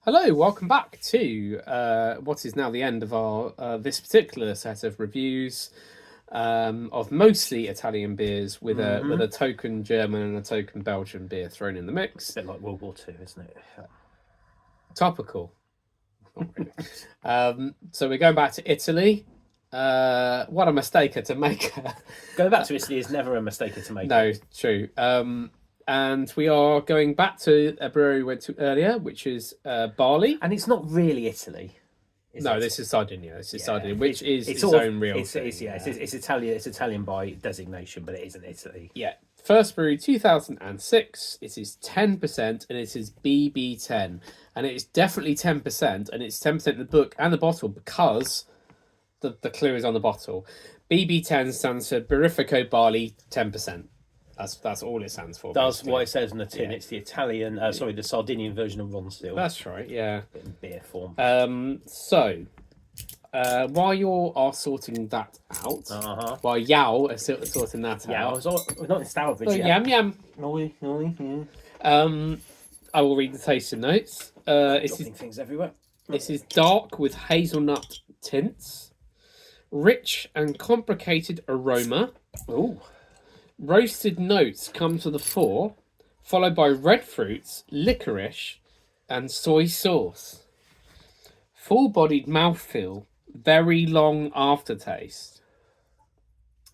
Hello, welcome back to what is now the end of our this particular set of reviews of mostly Italian beers with a token German and a token Belgian beer thrown in the mix. A bit like World War II, isn't it? Topical. Not really. So we're going back to Italy. What a mistake to make. Going back to Italy is never a mistake to make. No, true. And we are going back to a brewery we went to earlier, which is Barley. And it's not really Italy. No, this is Sardinia. This is Sardinia, which is its own real thing. It's Italian. It's Italian by designation, but it isn't Italy. Yeah. First brew 2006. It is 10%, and it is BB10, and it is definitely 10%, and it's 10% in the book and the bottle because the clue is on the bottle. BB10 stands for Barifico Barley 10%. That's all it stands for. That's basically what it says in the tin. Yeah. It's the Italian, the Sardinian version of Ron Steel. That's right. Yeah. In beer form. So, while you are sorting that out, while Yao is sorting that out, we're not in Stourbridge yet. Yam yam. Yeah. I will read the tasting notes. Dropping things everywhere. This is dark with hazelnut tints, rich and complicated aroma. Ooh. Roasted notes come to the fore, followed by red fruits, licorice, and soy sauce. Full-bodied mouthfeel, very long aftertaste.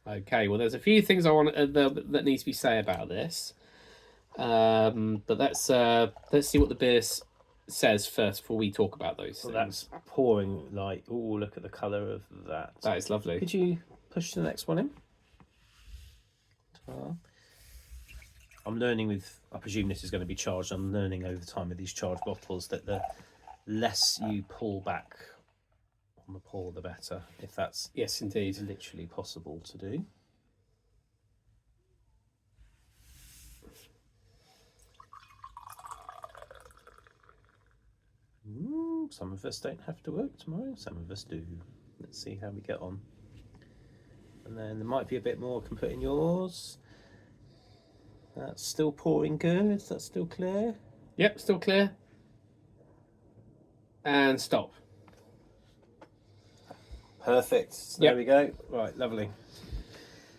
Okay, well, there's a few things I want that needs to be said about this, but let's see what the beer says first before we talk about those things. That's pouring like. Oh, look at the colour of that. That is lovely. Could you push the next one in? I'm learning I presume this is going to be charged. I'm learning over time with these charged bottles that the less you pull back on the pour, the better. If that's indeed, literally possible to do. Some of us don't have to work tomorrow. Some of us do. Let's see how we get on. And then there might be a bit more I can put in yours. That's still pouring good. That's still clear. Yep, still clear. And stop. Perfect. There we go. Right, lovely.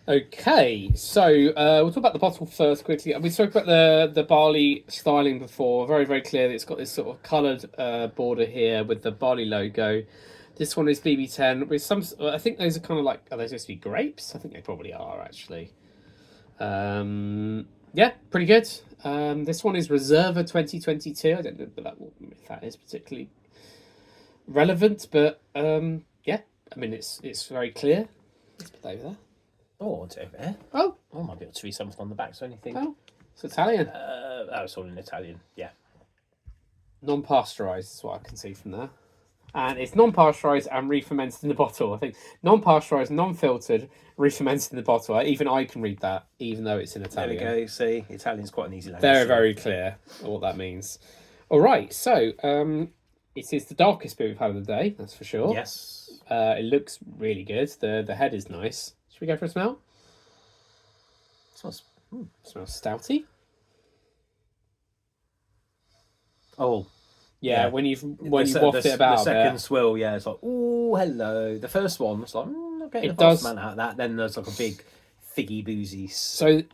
Okay, so we'll talk about the bottle first quickly. We spoke about the barley styling before. Very, very clear that it's got this sort of coloured border here with the barley logo. This one is BB10 with some. I think those are kind of like. Are they supposed to be grapes? I think they probably are actually. Yeah, pretty good. This one is Reserva 2022. I don't know if that is particularly relevant, but yeah, I mean it's very clear. Let's put that over there. Oh, it's over there. Oh, I might be able to read something on the back. So anything? Oh, it's Italian. It's all in Italian. Yeah. Non-pasteurized is what I can see from there. And it's non-pasteurised and re-fermented in the bottle. I think non-pasteurised, non-filtered, re-fermented in the bottle. Even I can read that, even though it's in Italian. There we go. See, Italian's quite an easy language. Very, very clear what that means. All right, so it is the darkest beer we've had of the day, that's for sure. Yes. It looks really good. The head is nice. Should we go for a smell? Smells stouty. Oh. Yeah, when you waft it about the second swill, it's like, oh, hello. The first one, it's like, I'm getting a vast amount out of that. Then there's like a big figgy boozy stink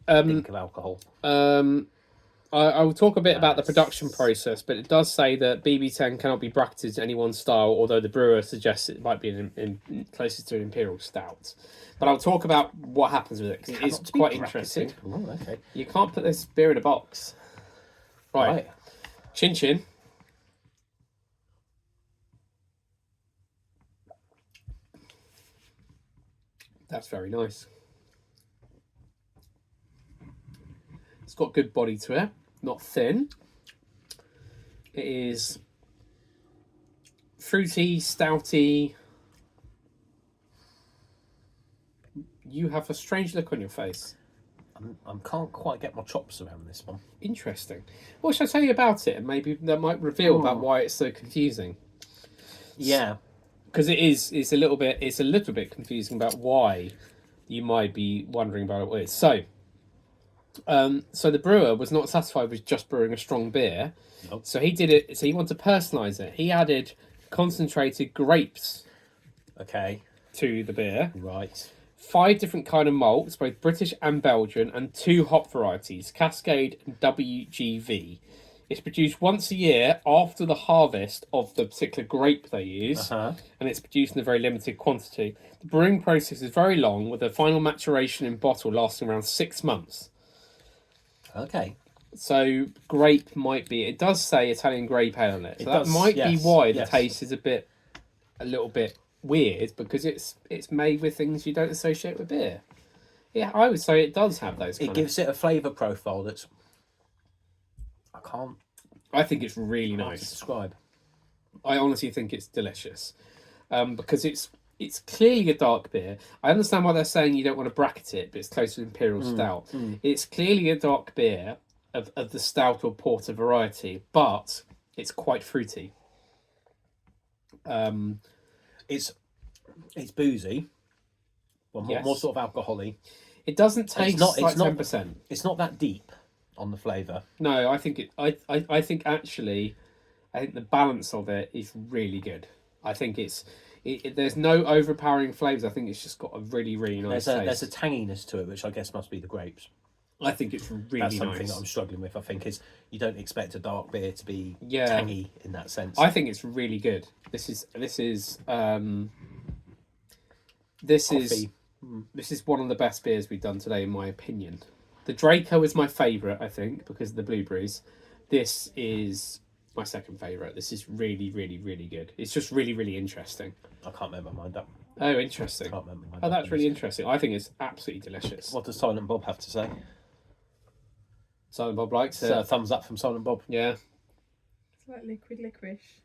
of alcohol. I will talk a bit about the production process, but it does say that BB10 cannot be bracketed to any one style, although the brewer suggests it might be closest to an imperial stout. But I'll talk about what happens with it because it is quite interesting. Oh, okay. You can't put this beer in a box. Right. Chin chin. That's very nice. It's got good body to it, not thin. It is fruity, stouty. You have a strange look on your face. I can't quite get my chops around this one. Interesting. Well, shall I tell you about it? And maybe that might reveal about why it's so confusing. Yeah. Because it's a little bit confusing about why you might be wondering about it. So, So the brewer was not satisfied with just brewing a strong beer. Nope. So he did it. So he wanted to personalise it. He added concentrated grapes Okay. to the beer. Right. 5 different kind of malts, both British and Belgian, and 2 hop varieties, Cascade and WGV. It's produced once a year after the harvest of the particular grape they use, and it's produced in a very limited quantity. The brewing process is very long, with a final maturation in bottle lasting around 6 months. Okay. So grape might be. It does say Italian grape ale on it, so It that does, might be yes, why the yes. taste is a little bit weird, because it's made with things you don't associate with beer. Yeah, I would say it does have those. It gives it a flavour profile that's I think it's really hard to nice. describe. I honestly think it's delicious, because it's clearly a dark beer. I understand why they're saying you don't want to bracket it, but it's close to Imperial Stout. It's clearly a dark beer of the stout or porter variety, but it's quite fruity. It's boozy. Well, Yes. more sort of alcohol-y. It doesn't taste not- like it's not- 10%. It's not that deep on the flavour. No, I think I think actually, I think the balance of it is really good. I think there's no overpowering flavours. I think it's just got a really, really nice There's a taste. tanginess to it, which I guess must be the grapes. I think it's really That's something nice. that I'm struggling with. I think is you don't expect a dark beer to be Yeah. tangy in that sense. I think it's really good. This is Coffee. this is one of the best beers we've done today, in my opinion. The Draco is my favourite, I think, because of the blueberries. This is my second favourite. This is really, really, really good. It's just really, really interesting. I can't make my mind up. Oh, interesting. Can't make my mind Oh, up that's on really this. interesting. I think it's absolutely delicious. What does Silent Bob have to say? Silent Bob likes So, it. thumbs up from Silent Bob. Yeah. It's like liquid licorice.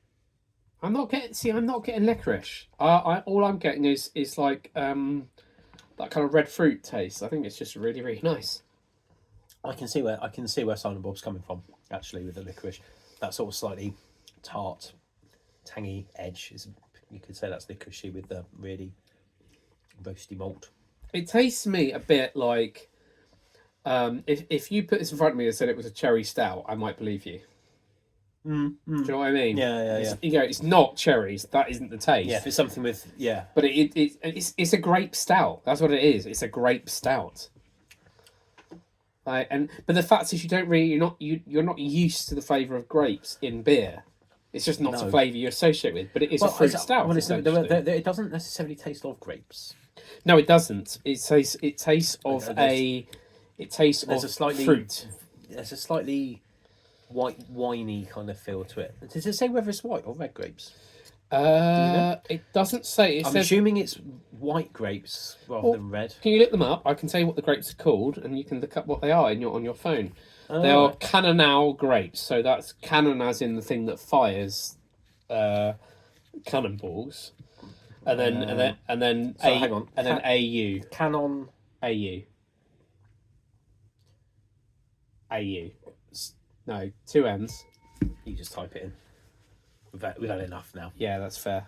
I'm not getting licorice. All I'm getting is like that kind of red fruit taste. I think it's just really, really nice. I can see where Silent Bob's coming from. Actually, with the licorice, that sort of slightly tart, tangy edge is. You could say that's licoricey with the really roasty malt. It tastes to me a bit like if you put this in front of me and said it was a cherry stout, I might believe you. Do you know what I mean? Yeah. It's not cherries. That isn't the taste. Yeah, if it's something with But it's a grape stout. That's what it is. It's a grape stout. But the fact is, you're not used to the flavour of grapes in beer. It's just not a flavour you associate with. But it is a fruit stout. Well, essentially. it doesn't necessarily taste of grapes. No, it doesn't. It tastes of There's a slightly fruit. There's a slightly white winey kind of feel to it. Does it say whether it's white or red grapes? It doesn't say. It I'm says, assuming it's white grapes rather than red. Can you look them up? I can tell you what the grapes are called, and you can look up what they are on your phone. They are Cannonau grapes. So that's cannon as in the thing that fires cannonballs, and then So hang on. and then AU Canon. AU. No, 2 N's. You just type it in. We've had enough now. Yeah, that's fair.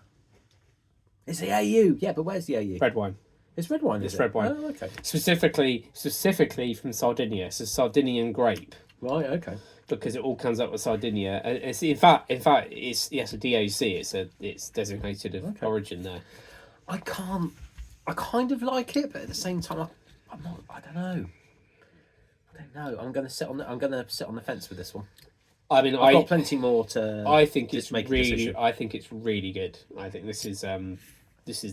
It's the AU. Yeah, but where's the AU? Red wine. It's red wine. It's is red it? wine. Oh, okay. Specifically from Sardinia. It's a Sardinian grape. Right. Okay. Because it all comes up with Sardinia. It's in fact, it's a DOC. It's designated of origin there. I kind of like it, but at the same time, I'm not. I don't know. I'm going to sit on the fence with this one. I mean, I've got plenty more to. I think just it's make a really. decision. I think it's really good. I think this is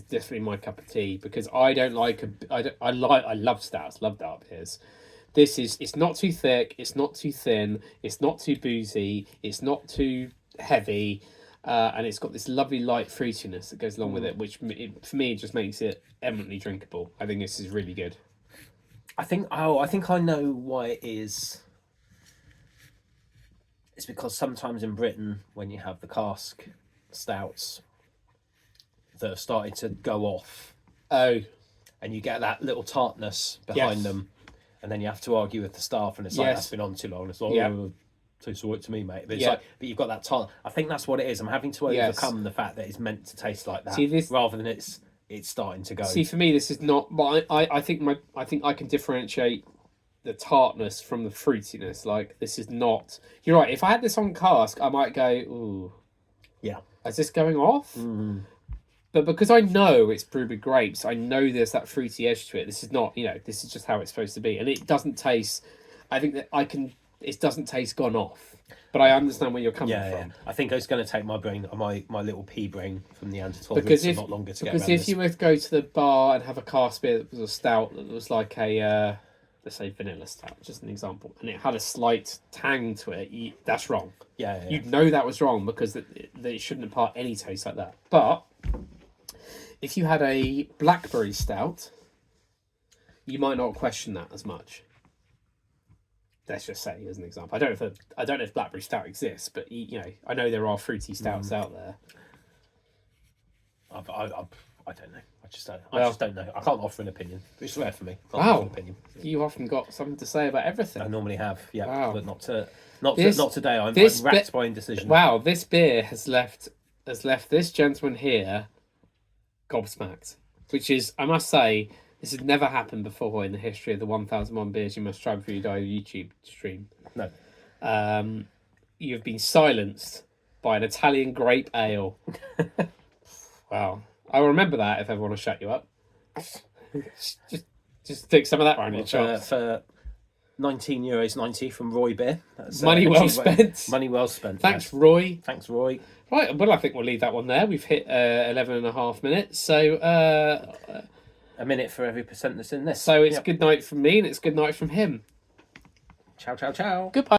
definitely my cup of tea, because I don't like I love stouts, love dark beers. It's not too thick, it's not too thin, it's not too boozy, it's not too heavy, and it's got this lovely light fruitiness that goes along with it, which for me just makes it eminently drinkable. I think this is really good. I think I know why it is. It's because sometimes in Britain, when you have the cask stouts that have started to go off, Oh, and you get that little tartness behind Yes. them, and then you have to argue with the staff, and it's like, Yes. that's been on too long. It's like, Yeah. oh, tastes all right to me, mate. But it's Yeah. like, but you've got that tart. I think that's what it is. I'm having to Yes. overcome the fact that it's meant to taste like that, See, this- rather than it's starting to go. see, for me, this is not. But I think I can differentiate the tartness from the fruitiness. Like, this is not. You're right. If I had this on cask, I might go, ooh, Yeah. is this going off? Mm. But because I know it's brewed with grapes, I know there's that fruity edge to it. This is not, this is just how it's supposed to be, and it doesn't taste. I think that I can. It doesn't taste gone off, but I understand where you're coming Yeah, from. yeah. I think it's going to take my brain, my little pea brain from the Neanderthal Because a if lot longer to get because around if this. you were to go to the bar and have a cask beer that was a stout that was like a let's say vanilla stout, just an example, and it had a slight tang to it, that's wrong. Yeah. You'd know that was wrong because it shouldn't impart any taste like that. But if you had a blackberry stout, you might not question that as much. Let's just say as an example. I don't know if blackberry stout exists, but I know there are fruity stouts out there. I don't know. I just don't know. I can't offer an opinion. It's rare for me. Can't Wow. offer an opinion. You often got something to say about everything. I normally have, yeah, Wow. but not today. I'm this racked by indecision. Wow, this beer has left this gentleman here gobsmacked, which is, I must say, this has never happened before in the history of the 1001 Beers You Must Try Before You Die YouTube stream. No. You've been silenced by an Italian grape ale. Wow. I'll remember that if I want to shut you up. just take some of that round your chops. For €19.90 from Roy Beer. That's, Money well spent. Money well spent. Thanks, yes. Roy. Thanks, Roy. Right, well, I think we'll leave that one there. We've hit 11 and a half minutes. So, a minute for every percent that's in this. So it's good night from me and it's good night from him. Ciao, ciao, ciao. Goodbye.